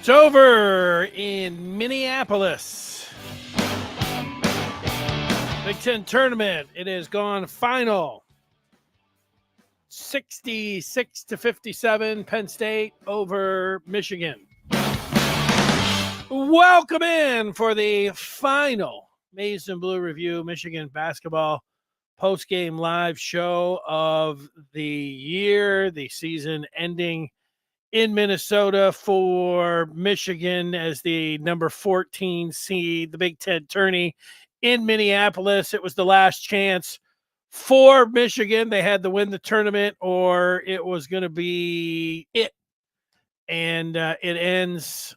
It's over in Minneapolis. Big Ten tournament. It has gone final. 66-57, Penn State over Michigan. Welcome in for the final Maize and Blue Review Michigan basketball post-game live show of the year, the season ending in Minnesota for Michigan as the number 14 seed, the Big Ten tourney in Minneapolis. It was the last chance for Michigan. They had to win the tournament or it was going to be it. And it ends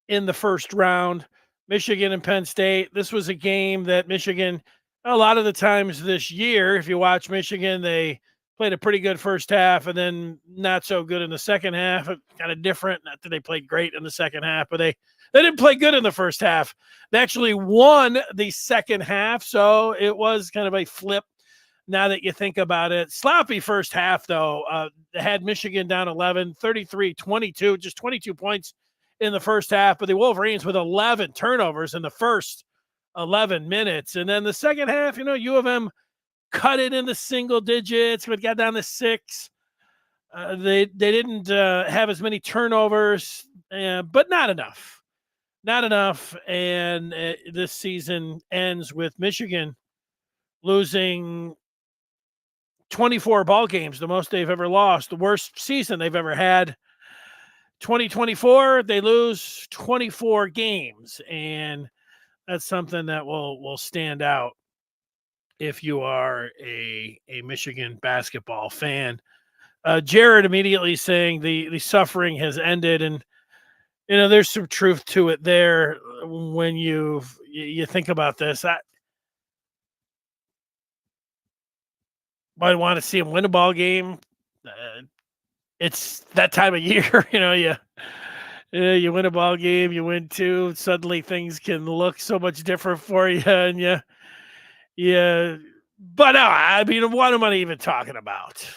in the first round. Michigan and Penn State. This was a game that Michigan, a lot of the times this year, if you watch Michigan, they played a pretty good first half and then not so good in the second half. Kind of different. Not that they played great in the second half, but they didn't play good in the first half. They actually won the second half, so it was kind of a flip now that you think about it. Sloppy first half, though. They had Michigan down 11, 33-22, just 22 points in the first half, but the Wolverines with 11 turnovers in the first 11 minutes. And then the second half, U of M cut it into single digits, but got down to 6. They didn't have as many turnovers, but not enough. Not enough. And this season ends with Michigan losing 24 ball games, the most they've ever lost, the worst season they've ever had. 2024, they lose 24 games, and that's something that will stand out if you are a Michigan basketball fan. Jared immediately saying the suffering has ended, and there's some truth to it there when you think about this. I might want to see him win a ball game. It's that time of year, you win a ball game, you win 2, suddenly things can look so much different for you, and but no, I mean, what am I even talking about?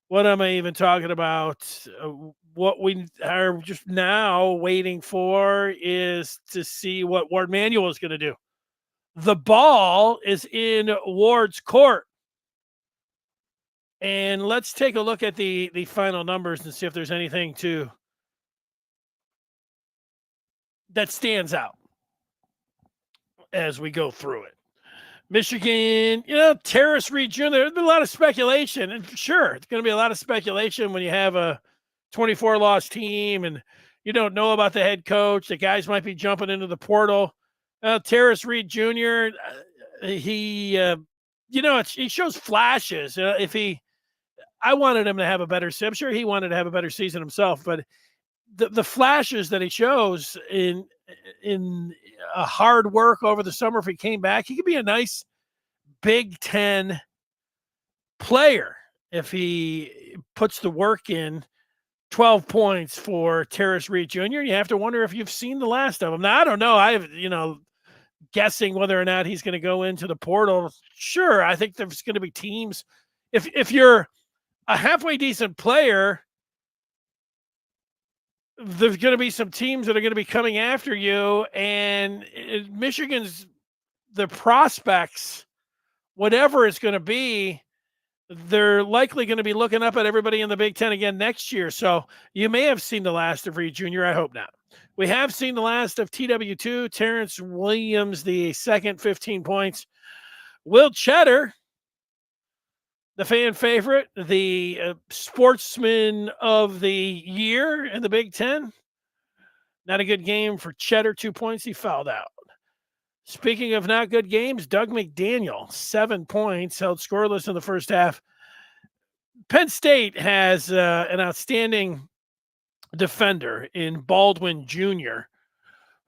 What am I even talking about? What we are just now waiting for is to see what Ward Manuel is going to do. The ball is in Ward's court. And let's take a look at the final numbers and see if there's anything that stands out as we go through it. Michigan, Terrace Reed Jr., there's been a lot of speculation. And sure, it's going to be a lot of speculation when you have a 24-loss team and you don't know about the head coach. The guys might be jumping into the portal. Terrace Reed Jr., he shows flashes. I wanted him to have a better season. I'm sure he wanted to have a better season himself, but the flashes that he shows in a hard work over the summer, if he came back, he could be a nice Big Ten player if he puts the work in. 12 points for Terrace Reed Jr. You have to wonder if you've seen the last of him. Now, I don't know. I've, guessing whether or not he's going to go into the portal. Sure, I think there's going to be teams. If you're a halfway decent player, there's going to be some teams that are going to be coming after you, and Michigan's the prospects, whatever it's going to be, they're likely going to be looking up at everybody in the Big Ten again next year. So you may have seen the last of Reed Jr. I hope not. We have seen the last of TW2, Terrence Williams, the second, 15 points. Will Cheddar, the fan favorite, the sportsman of the year in the Big Ten. Not a good game for Cheddar, 2 points. He fouled out. Speaking of not good games, Doug McDaniel, 7 points, held scoreless in the first half. Penn State has an outstanding defender in Baldwin Jr.,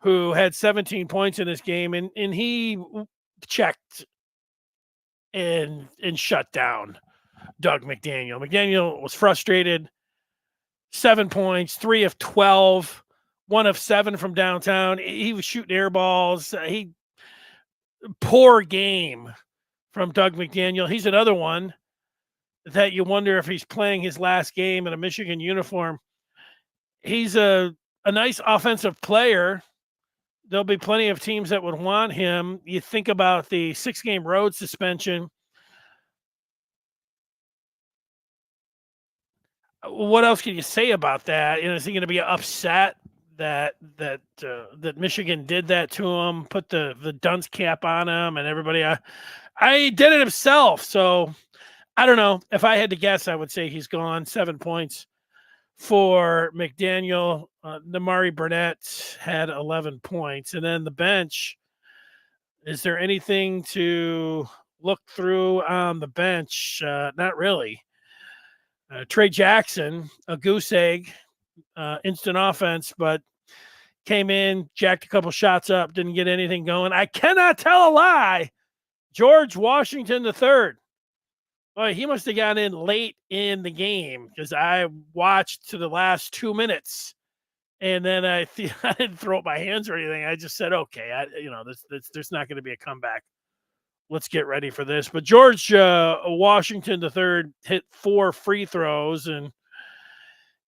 who had 17 points in this game, and he checked and shut down Doug McDaniel. McDaniel was frustrated. 7 points, 3 of 12, 1 of 7 from downtown. He was shooting air balls. Poor game from Doug McDaniel. He's another one that you wonder if he's playing his last game in a Michigan uniform. he's a nice offensive player. There'll be plenty of teams that would want him. You think about the 6-game road suspension. What else can you say about that? Is he going to be upset that Michigan did that to him, put the dunce cap on him, and everybody? I did it himself, so I don't know. If I had to guess, I would say he's gone. 7 points for McDaniel. Namari Burnett had 11 points, and then the bench. Is there anything to look through on the bench? Not really. Trey Jackson, a goose egg, instant offense, but came in, jacked a couple shots up, didn't get anything going. I cannot tell a lie. George Washington III. Boy, he must have gotten in late in the game because I watched to the last 2 minutes, and then I didn't throw up my hands or anything. I just said, okay, there's not going to be a comeback. Let's get ready for this. But George Washington III hit 4 free throws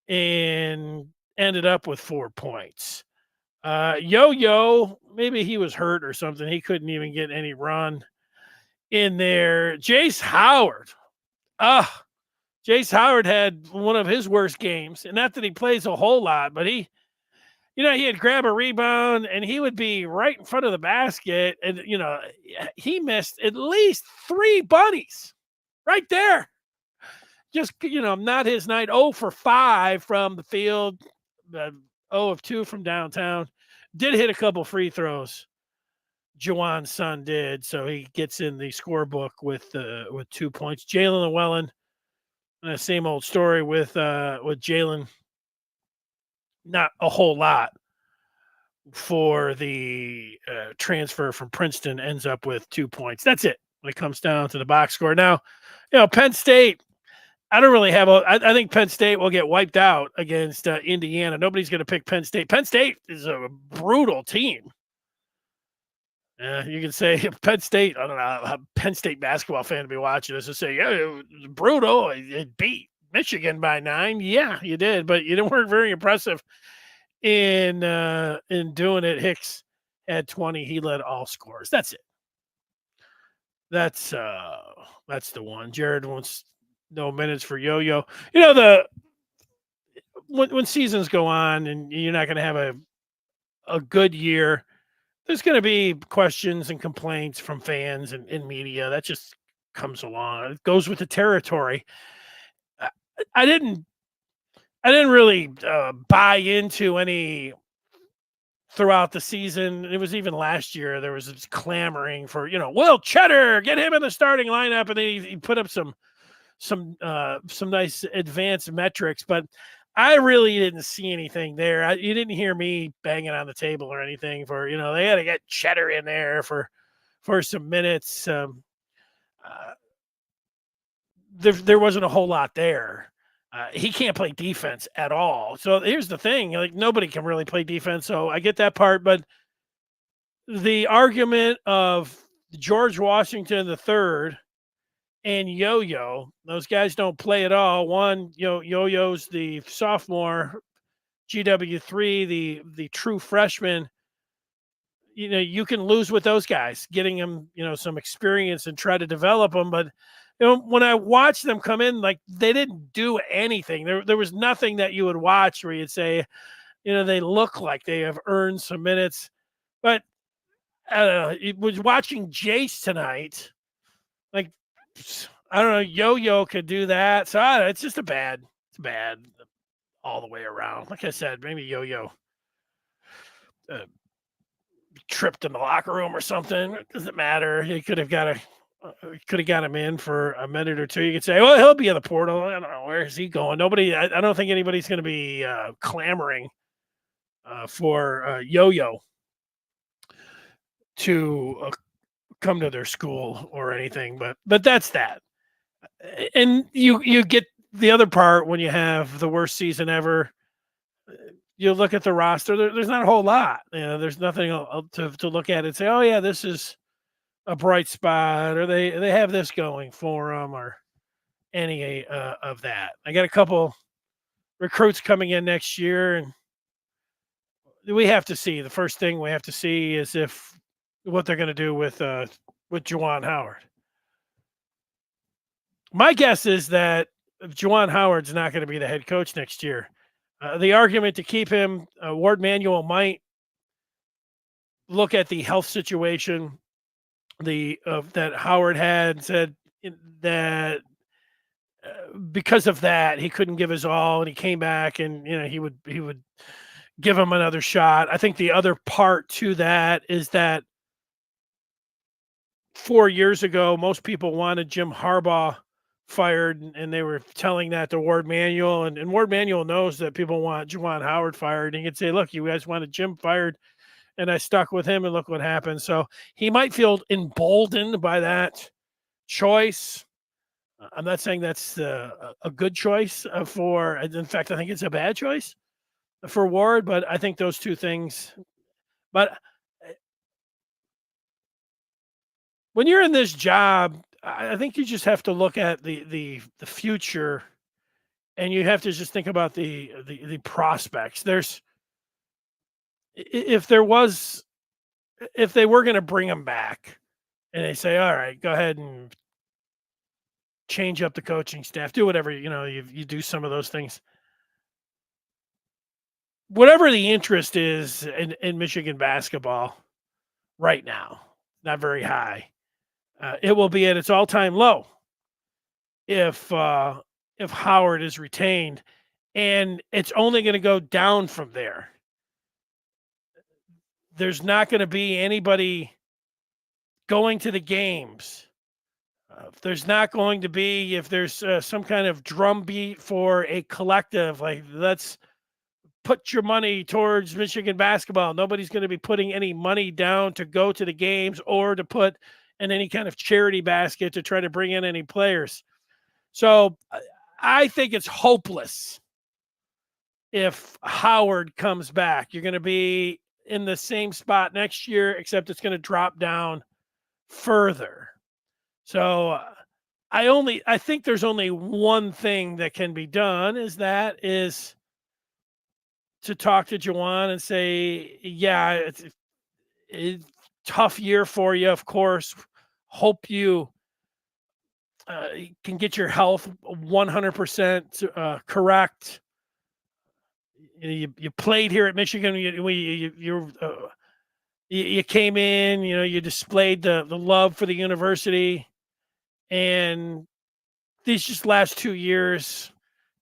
and ended up with 4 points. Yo-Yo, maybe he was hurt or something. He couldn't even get any run in there. Jace Howard. Jace Howard had one of his worst games. And not that he plays a whole lot, but he'd grab a rebound and he would be right in front of the basket. And, he missed at least 3 bunnies right there. Just, not his night. 0 for 5 from the field. 0 of 2 from downtown. Did hit a couple free throws. Juwan's son did. So he gets in the scorebook with 2 points. Jalen Llewellyn, same old story with Jalen. Not a whole lot for the transfer from Princeton, ends up with 2 points. That's it when it comes down to the box score. Now, Penn State, I don't really have I think Penn State will get wiped out against Indiana. Nobody's going to pick Penn State. Penn State is a brutal team. You can say Penn State, I don't know, a Penn State basketball fan to be watching this and say, yeah, it was brutal. It beat Michigan by 9. Yeah, you did, but you weren't very impressive in doing it. Hicks had 20. He led all scores. That's it. That's the one. Jared wants no minutes for Yo-Yo. When seasons go on and you're not going to have a good year, there's going to be questions and complaints from fans and media. That just comes along. It goes with the territory. I didn't really buy into any throughout the season. It was even last year. There was this clamoring for, Will Cheddar, get him in the starting lineup. And then he put up some nice advanced metrics, but I really didn't see anything there. You didn't hear me banging on the table or anything for, they had to get Cheddar in there for some minutes. There wasn't a whole lot there. He can't play defense at all. So here's the thing, like nobody can really play defense. So I get that part, but the argument of George Washington III and Yo-Yo, those guys don't play at all. One, Yo-Yo's the sophomore, GW3, the true freshman. You can lose with those guys, getting them, some experience and try to develop them. But when I watched them come in, like they didn't do anything. There was nothing that you would watch where you'd say, they look like they have earned some minutes. But I don't know. It was watching Jace tonight, like. I don't know. Yo-Yo could do that. So it's just it's bad all the way around. Like I said, maybe Yo-Yo tripped in the locker room or something. It doesn't matter. He could have got him in for a minute or two. You could say, well, he'll be in the portal. I don't know. Where is he going? I don't think anybody's going to be clamoring for Yo-Yo to come to their school or anything, but that's that. And you get the other part when you have the worst season ever. You look at the roster. There's not a whole lot. There's nothing to look at and say, oh yeah, this is a bright spot, or they have this going for them, or any of that. I got a couple recruits coming in next year, and we have to see. The first thing we have to see is if what they're going to do with Juwan Howard. My guess is that Juwan Howard's not going to be the head coach next year. The argument to keep him, Ward Manuel might look at the health situation that Howard had, said that because of that he couldn't give his all, and he came back, and he would give him another shot. I think the other part to that is that 4 years ago, most people wanted Jim Harbaugh fired, and they were telling that to Ward Manuel, and Ward Manuel knows that people want Juwan Howard fired, and he could say, look, you guys wanted Jim fired, and I stuck with him, and look what happened. So he might feel emboldened by that choice. I'm not saying that's a good choice for, in fact, I think it's a bad choice for Ward, but I think those two things. But when you're in this job, I think you just have to look at the future, and you have to just think about the prospects. If they were going to bring him back, and they say, all right, go ahead and change up the coaching staff, do whatever, you do some of those things. Whatever the interest is in Michigan basketball right now, not very high. It will be at its all-time low if Howard is retained, and it's only going to go down from there. There's not going to be anybody going to the games. There's not going to be, if there's some kind of drumbeat for a collective, like, let's put your money towards Michigan basketball. Nobody's going to be putting any money down to go to the games or to put in any kind of charity basket to try to bring in any players. So I think it's hopeless if Howard comes back. You're going to be in the same spot next year, except it's going to drop down further. So I think there's only one thing that can be done, is to talk to Juwan and say, yeah, it's a tough year for you, of course. Hope you can get your health 100% correct. You played here at Michigan. You came in. You displayed the love for the university, and these just last 2 years,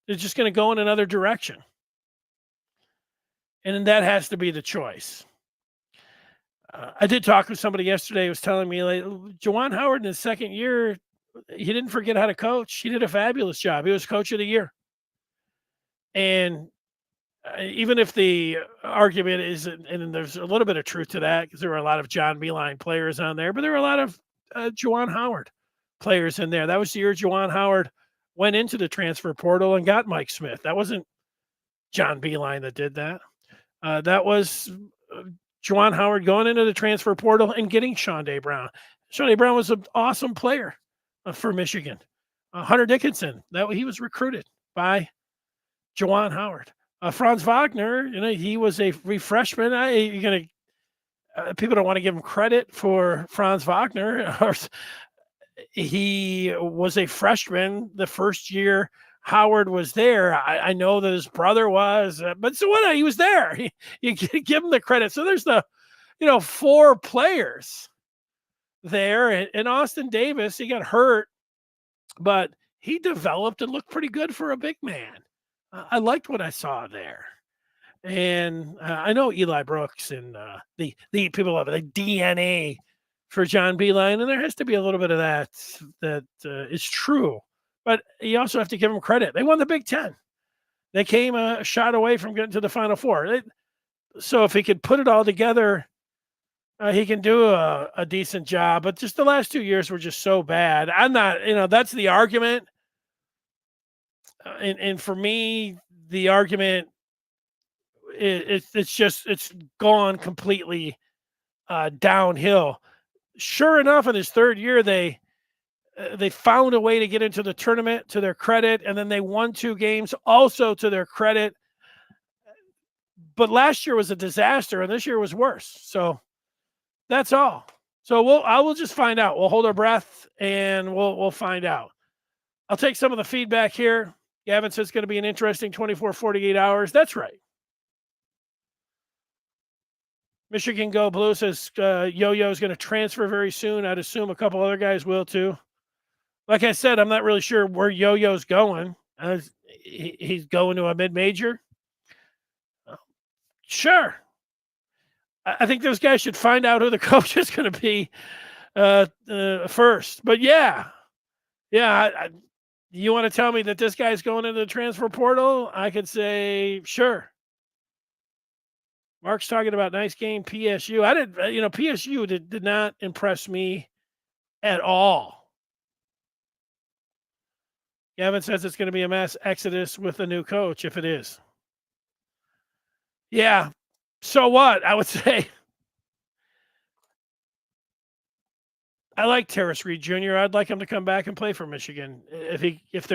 they're just going to go in another direction, and that has to be the choice. I did talk with somebody yesterday who was telling me, like, Juwan Howard in his second year, he didn't forget how to coach. He did a fabulous job. He was coach of the year. And even if the argument is, and there's a little bit of truth to that, because there were a lot of John Beilein players on there, but there were a lot of Juwan Howard players in there. That was the year Juwan Howard went into the transfer portal and got Mike Smith. That wasn't John Beilein that did that. That was Juwan Howard going into the transfer portal and getting Shondae Brown. Shondae Brown was an awesome player for Michigan. Hunter Dickinson, he was recruited by Juwan Howard. Franz Wagner, he was a freshman. People don't want to give him credit for Franz Wagner. He was a freshman the first year Howard was there. I know that his brother was, but so what? He was there. You give him the credit. So there's the, 4 players there. And Austin Davis, he got hurt, but he developed and looked pretty good for a big man. I liked what I saw there. And I know Eli Brooks and the people love it, the DNA for John Beilein, and there has to be a little bit of that is true. But you also have to give them credit. They won the Big Ten. They came a shot away from getting to the Final Four. So if he could put it all together, he can do a decent job. But just the last 2 years were just so bad. I'm not, that's the argument. And for me, the argument it's gone completely downhill. Sure enough, in his third year, they They found a way to get into the tournament to their credit, and then they won 2 games also to their credit. But last year was a disaster, and this year was worse. So that's all. So I will just find out. We'll hold our breath, and we'll find out. I'll take some of the feedback here. Gavin says it's going to be an interesting 24, 48 hours. That's right. Michigan Go Blue says Yo-Yo is going to transfer very soon. I'd assume a couple other guys will too. Like I said, I'm not really sure where Yo-Yo's going. He's going to a mid-major. Sure. I think those guys should find out who the coach is going to be first. But yeah. You want to tell me that this guy's going into the transfer portal? I could say sure. Mark's talking about nice game PSU. PSU did not impress me at all. Gavin says it's going to be a mass exodus with a new coach if it is. Yeah. So what? I would say I like Terrace Reed Jr. I'd like him to come back and play for Michigan. If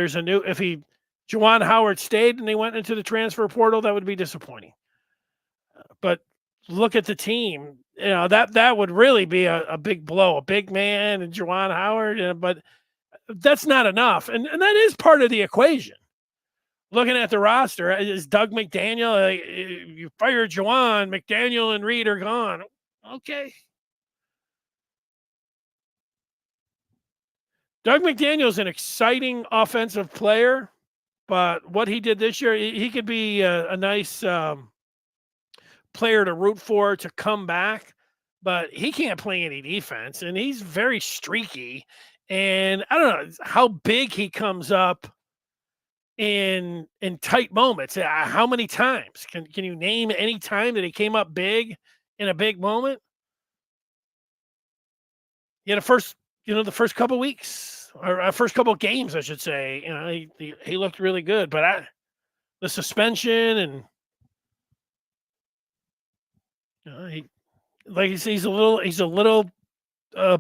Juwan Howard stayed and they went into the transfer portal, that would be disappointing. But look at the team. That would really be a big blow. A big man and Juwan Howard, but that's not enough. And that is part of the equation. Looking at the roster, is Doug McDaniel, you fired Juwan, McDaniel and Reed are gone. Okay. Doug McDaniel's an exciting offensive player, but what he did this year, he could be a nice player to root for to come back, but he can't play any defense, and he's very streaky. And I don't know how big he comes up in tight moments. How many times? Can you name any time that he came up big in a big moment? The first couple weeks or first couple games, I should say. He looked really good, but the suspension and he's a little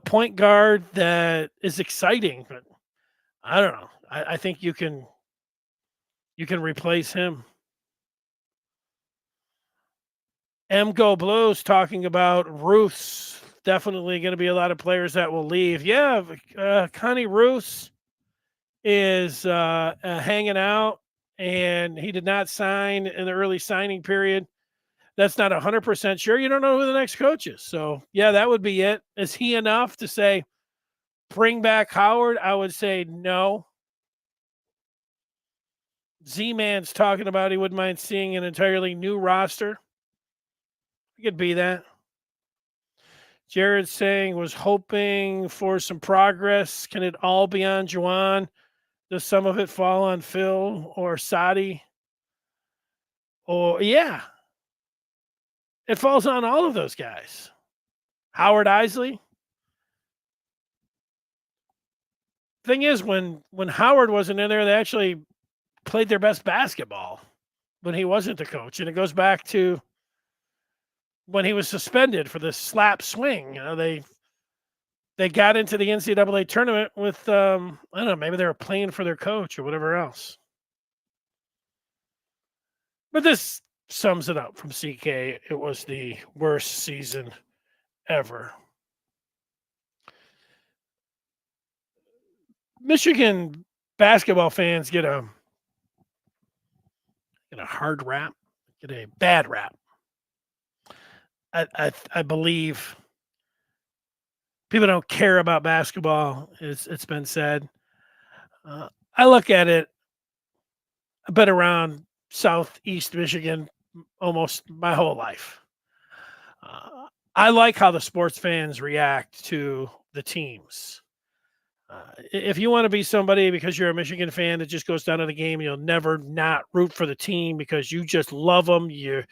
point guard that is exciting, but I don't know. I think you can replace him. Go Blues talking about Ruth's. Definitely going to be a lot of players that will leave. Yeah, Connie Roos is hanging out, and he did not sign in the early signing period. That's not 100% sure. You don't know who the next coach is. So, yeah, that would be it. Is he enough to say, bring back Howard? I would say no. Z-Man's talking about he wouldn't mind seeing an entirely new roster. It could be that. Jared's saying was hoping for some progress. Can it all be on Juwan? Does some of it fall on Phil or Sadi? Yeah. It falls on all of those guys. Howard Isley. Thing is, when Howard wasn't in there, they actually played their best basketball when he wasn't the coach. And it goes back to when he was suspended for the slap swing. They got into the NCAA tournament with, I don't know, maybe they were playing for their coach or whatever else. But this sums it up from CK. It was the worst season ever. Michigan basketball fans get a hard rap, get a bad rap. I believe people don't care about basketball. It's been said. I look at it. I've been around Southeast Michigan almost my whole life. I like how the sports fans react to the teams. If you want to be somebody because you're a Michigan fan that just goes down to the game, you'll never not root for the team because you just love them. You're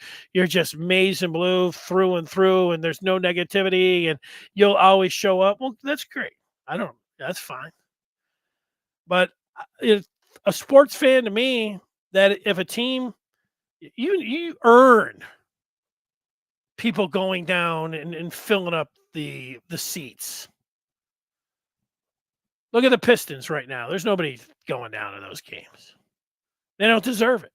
just maize and blue through and through, and there's no negativity, and you'll always show up. Well, that's great. That's fine. But a sports fan to me, that if a team, you earn people going down and filling up the seats. Look at the Pistons right now. There's nobody going down in those games. They don't deserve it.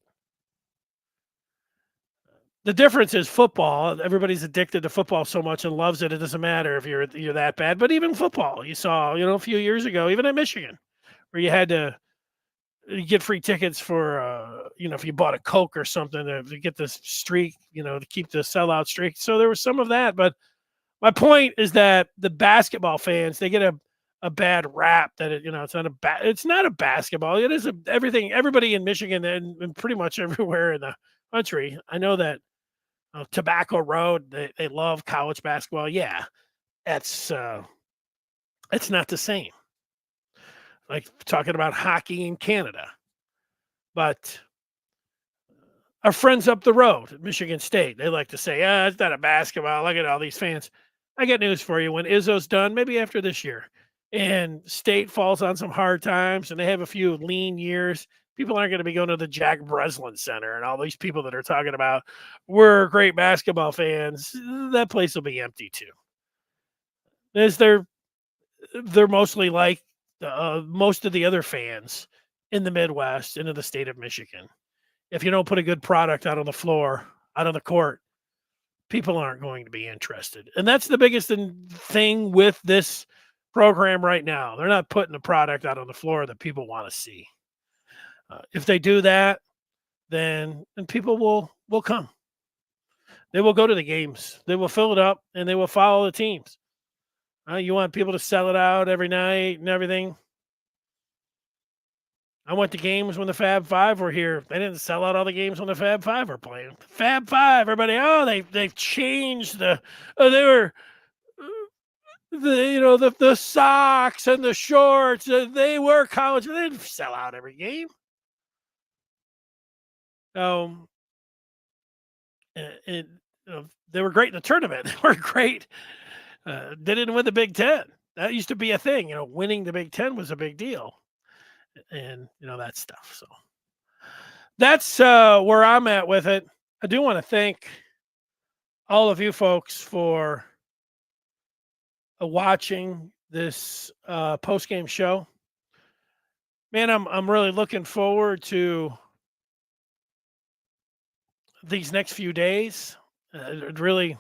The difference is football. Everybody's addicted to football so much and loves it. It doesn't matter if you're that bad. But even football, you saw, a few years ago, even at Michigan, where you had to get free tickets for, if you bought a Coke or something to get this streak, to keep the sellout streak. So there was some of that. But my point is that the basketball fans, they get a bad rap that it's not a basketball. It is everything. Everybody in Michigan and pretty much everywhere in the country. I know that Tobacco Road, they love college basketball. Yeah, it's not the same. Like talking about hockey in Canada, but our friends up the road at Michigan State, they like to say, it's not a basketball. Look at all these fans. I got news for you. When Izzo's done, maybe after this year, and State falls on some hard times and they have a few lean years, people aren't going to be going to the Jack Breslin Center and all these people that are talking about we're great basketball fans. That place will be empty too. They're mostly like most of the other fans in the Midwest into the state of Michigan. If you don't put a good product out on the floor, out on the court, people aren't going to be interested. And that's the biggest thing with this program right now. They're not putting a product out on the floor that people want to see. If they do that, then people will come. They will go to the games. They will fill it up, and they will follow the teams. You want people to sell it out every night and everything. I went to games when the Fab Five were here. They didn't sell out all the games when the Fab Five were playing. Fab Five, everybody, they've changed they were the socks and the shorts. They were college. They didn't sell out every game. They were great in the tournament. They were great. They didn't win the Big Ten. That used to be a thing. Winning the Big Ten was a big deal. And, that stuff. So that's where I'm at with it. I do want to thank all of you folks for watching this post-game show. Man, I'm really looking forward to these next few days. Really,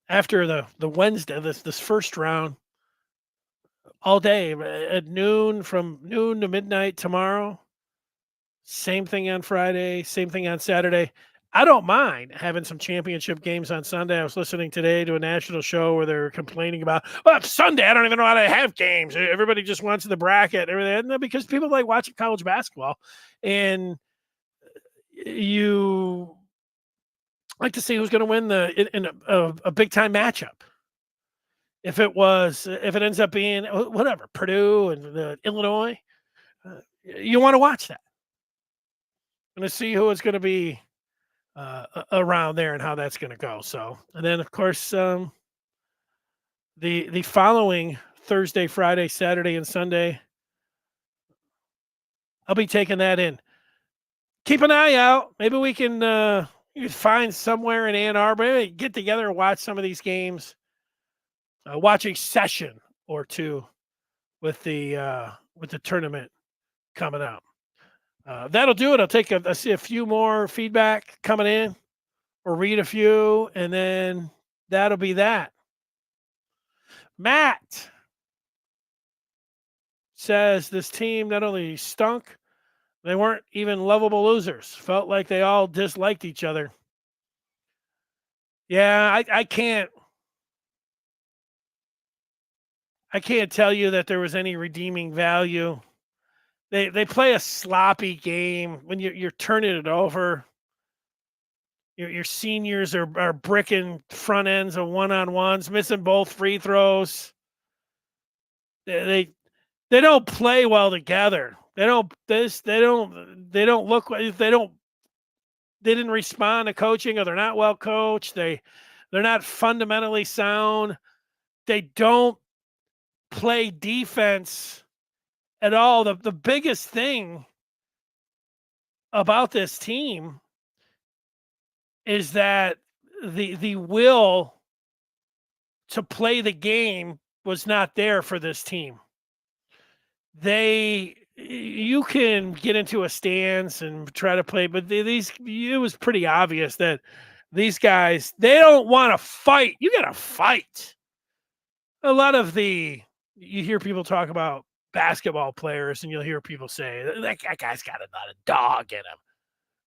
after the Wednesday, this first round, all day at noon, from noon to midnight tomorrow. Same thing on Friday, same thing on Saturday. I don't mind having some championship games on Sunday. I was listening today to a national show where they were complaining about, it's Sunday. I don't even know how to have games. Everybody just wants the bracket and everything. Because people like watching college basketball, and you like to see who's going to win in a big time matchup. If it ends up being whatever, Purdue and Illinois, you want to watch that. Going to see who is going to be around there and how that's going to go. So, and then of course, the following Thursday, Friday, Saturday, and Sunday, I'll be taking that in. Keep an eye out. Maybe we can find somewhere in Ann Arbor, maybe get together and watch some of these games. Watch a session or two with the tournament coming up. That'll do it. I'll see a few more feedback coming in, or read a few, and then that'll be that. Matt says this team not only stunk, they weren't even lovable losers. Felt like they all disliked each other. Yeah, I can't tell you that there was any redeeming value. They play a sloppy game when you're turning it over. Your seniors are bricking front ends of one-on-ones, missing both free throws. They don't play well together. They didn't respond to coaching, or they're not well coached. They're not fundamentally sound. They don't play defense at all. The biggest thing about this team is that the will to play the game was not there for this team. you can get into a stance and try to play, but it was pretty obvious that these guys, they don't want to fight. You got to fight. A lot of you hear people talk about basketball players, and you'll hear people say that guy's got a lot of dog in him.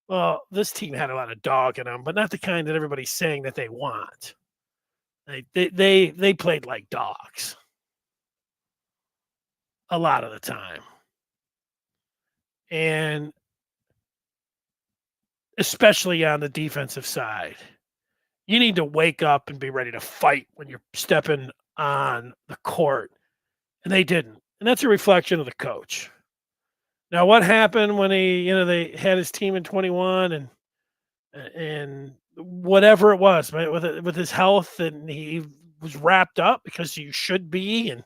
Well, this team had a lot of dog in them, but not the kind that everybody's saying that they want. They played like dogs a lot of the time. And especially on the defensive side, you need to wake up and be ready to fight when you're stepping on the court. And they didn't. And that's a reflection of the coach. Now, what happened when they had his team in 21 and whatever it was, right, with his health, and he was wrapped up because you should be, and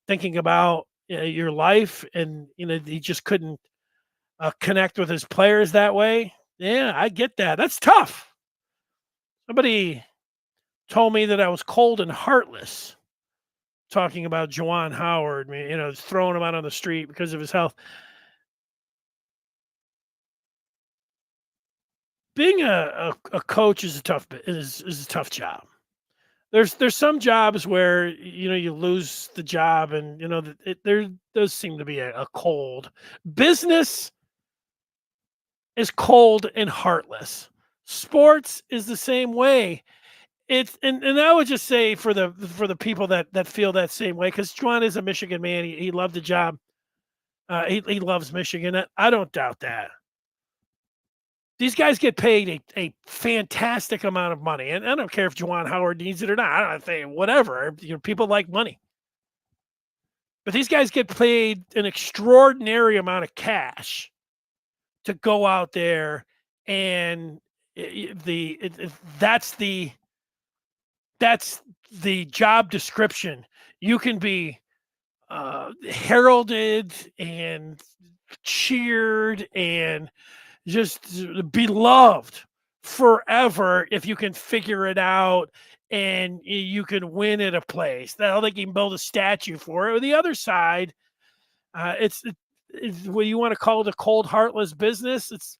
thinking about your life, and he just couldn't connect with his players that way. Yeah, I get that. That's tough. Somebody told me that I was cold and heartless, talking about Juwan Howard, throwing him out on the street because of his health. Being a coach is a tough job. There's some jobs where you lose the job, and there does seem to be a cold. Business is cold and heartless. Sports is the same way. It's and I would just say for the people that feel that same way, because Juwan is a Michigan man. He loved the job. He loves Michigan. I don't doubt that. These guys get paid a fantastic amount of money, and I don't care if Juwan Howard needs it or not. I don't think whatever. People like money, but these guys get paid an extraordinary amount of cash to go out there, and that's the job description. You can be heralded and cheered and just beloved forever if you can figure it out and you can win at a place. Now they can build a statue for it. Or the other side, it's what you want to call it, a cold, heartless business.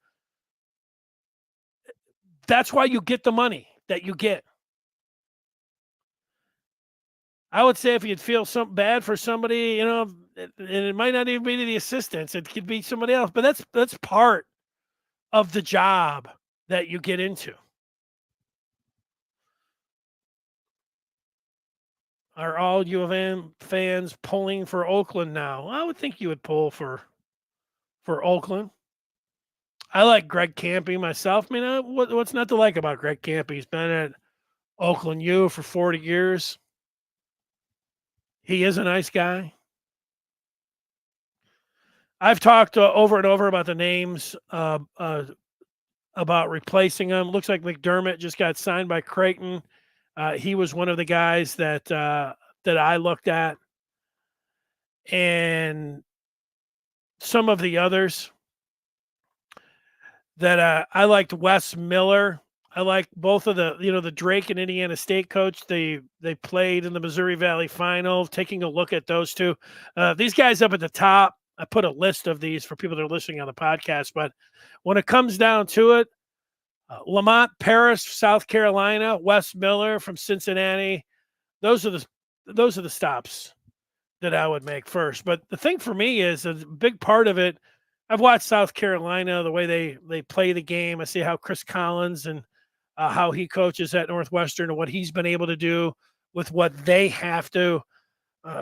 That's why you get the money that you get. I would say if you'd feel something bad for somebody, and it might not even be the assistants, it could be somebody else, but that's part of the job that you get into. Are all U of M fans pulling for Oakland now? I would think you would pull for Oakland. I like Greg Campy myself. What's not to like about Greg Campy? He's been at Oakland U for 40 years. He is a nice guy. I've talked over and over about the names about replacing him. Looks like McDermott just got signed by Creighton. He was one of the guys that I looked at, and some of the others that I liked. Wes Miller. I like both of the Drake and Indiana State coach. They played in the Missouri Valley Final. Taking a look at those two, these guys up at the top. I put a list of these for people that are listening on the podcast, but when it comes down to it, Lamont Paris, South Carolina, Wes Miller from Cincinnati. Those are the stops that I would make first. But the thing for me is a big part of it. I've watched South Carolina, the way they play the game. I see how Chris Collins and how he coaches at Northwestern and what he's been able to do with what they have to,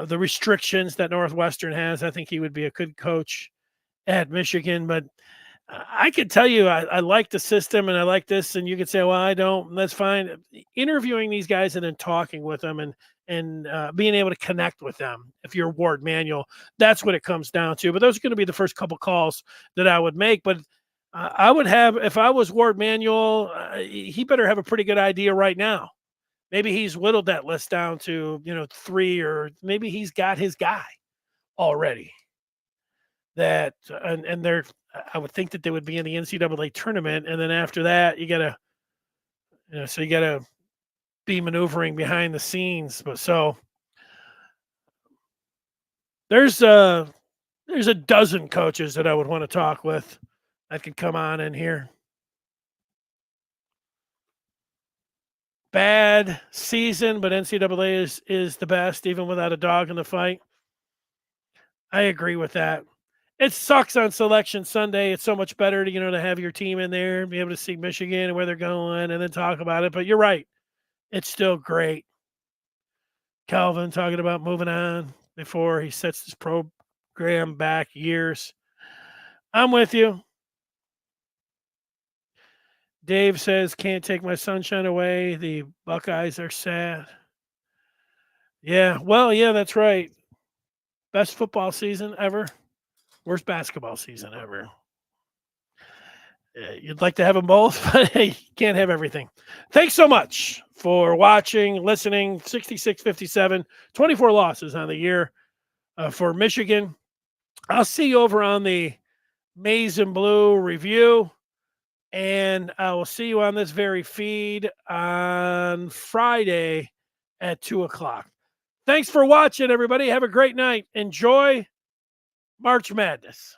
the restrictions that Northwestern has. I think he would be a good coach at Michigan, but I could tell you I like the system and I like this, and you could say, well, I don't. That's fine. Interviewing these guys and then talking with them and being able to connect with them. If you're Ward Manuel, that's what it comes down to. But those are going to be the first couple calls that I would make. But I would have, if I was Ward Manuel, he better have a pretty good idea right now. Maybe he's whittled that list down to 3, or maybe he's got his guy already. That and they're, I would think that they would be in the NCAA tournament, and then after that, you gotta be maneuvering behind the scenes. But so there's There's a dozen coaches that I would want to talk with that could come on in here. Bad season, but NCAA is the best, even without a dog in the fight. I agree with that. It sucks on Selection Sunday. It's so much better to to have your team in there and be able to see Michigan and where they're going, and then talk about it. But you're right, it's still great. Calvin talking about moving on before he sets his program back years. I'm with you. Dave says, can't take my sunshine away. The Buckeyes are sad. Yeah, well, yeah, that's right. Best football season ever. Worst basketball season ever. You'd like to have them both, but you can't have everything. Thanks so much for watching, listening. 66-57, 24 losses on the year for Michigan. I'll see you over on the Maize and Blue review, and I will see you on this very feed on Friday at 2:00. Thanks for watching, everybody. Have a great night. Enjoy March Madness.